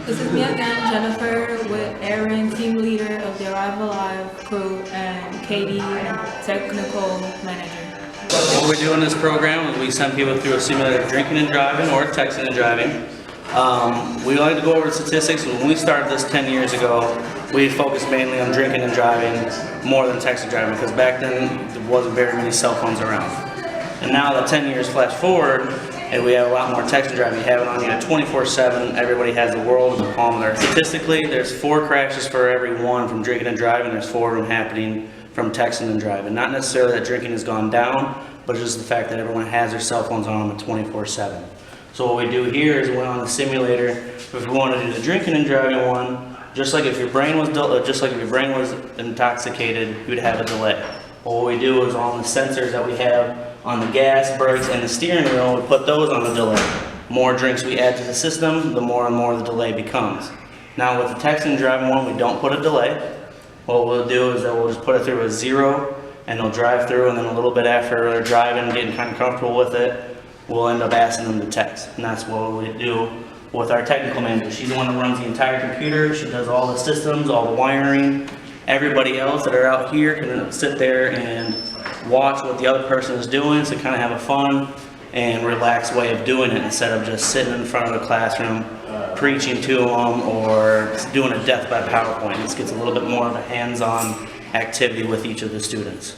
This is me again, Jennifer, with Aaron, team leader of the iDrive crew, and Katie, technical manager. What we do in this program is we send people through a simulator of drinking and driving or texting and driving. We like to go over statistics. When we started this 10 years ago, we focused mainly on drinking and driving more than texting and driving, because back then there wasn't very many cell phones around. And now that 10 years flash forward, and we have a lot more text and driving. You have it on you 24/7. Everybody has the world in the palm of their. Statistically, there's 4 crashes for every 1 from drinking and driving. There's 4 of them happening from texting and driving. Not necessarily that drinking has gone down, but just the fact that everyone has their cell phones on them 24/7. So what we do here is we're on the simulator. If we want to do the drinking and driving one, just like if your brain was intoxicated, you would have a delay. What we do is on the sensors that we have on the gas, brakes, and the steering wheel, we put those on the delay. More drinks we add to the system, the more and more the delay becomes. Now with the texting and driving one, we don't put a delay. What we'll do is that we'll just put it through a 0, and they'll drive through, and then a little bit after they're driving, getting kind of comfortable with it, we'll end up asking them to text. And that's what we do with our technical manager. She's the one that runs the entire computer. She does all the systems, all the wiring. Everybody else that are out here can sit there and watch what the other person is doing, so kind of have a fun and relaxed way of doing it instead of just sitting in front of the classroom preaching to them or doing a death by PowerPoint. This gets a little bit more of a hands-on activity with each of the students.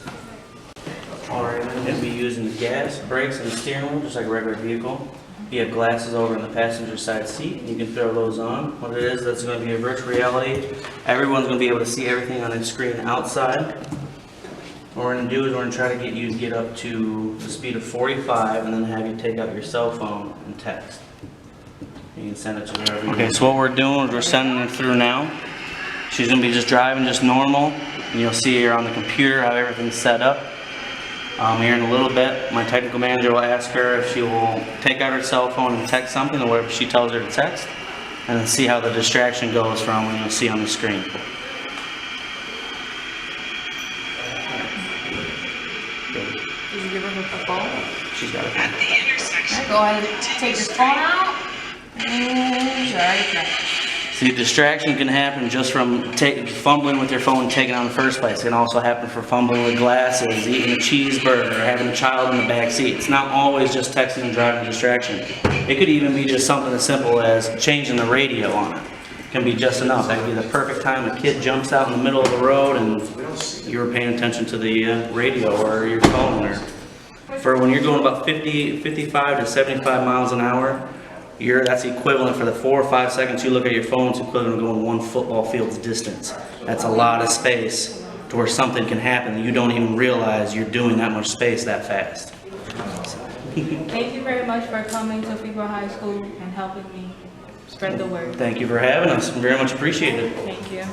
Alright, we're going to be using the gas, brakes, and the steering wheel just like a regular vehicle. You have glasses over in the passenger side seat. You can throw those on. What it is, that's going to be a virtual reality. Everyone's going to be able to see everything on the screen outside. What we're going to do is we're going to try to get you to get up to the speed of 45 and then have you take out your cell phone and text. You can send it to wherever you want. Okay, so what we're doing is we're sending it through now. She's going to be just driving just normal. And you'll see here on the computer how everything's set up. Here in a little bit, my technical manager will ask her if she will take out her cell phone and text something or whatever she tells her to text, and then see how the distraction goes from when you'll see on the screen. Did you give her her phone? She's got a phone. Right, go ahead and take your phone out. And right. See, distraction can happen just from fumbling with your phone and taking it out in the first place. It can also happen for fumbling with glasses, eating a cheeseburger, or having a child in the back seat. It's not always just texting and driving distraction. It could even be just something as simple as changing the radio on it. It can be just enough. That could be the perfect time a kid jumps out in the middle of the road and you were paying attention to the radio or your phone. Or for when you're going about 55 to 75 miles an hour, that's equivalent for the 4 or 5 seconds you look at your phone. It's equivalent to going 1 football field's distance. That's a lot of space to where something can happen that you don't even realize you're doing that much space that fast. Thank you very much for coming to Freeport High School and helping me spread the word. Thank you for having us. Very much appreciated. Thank you.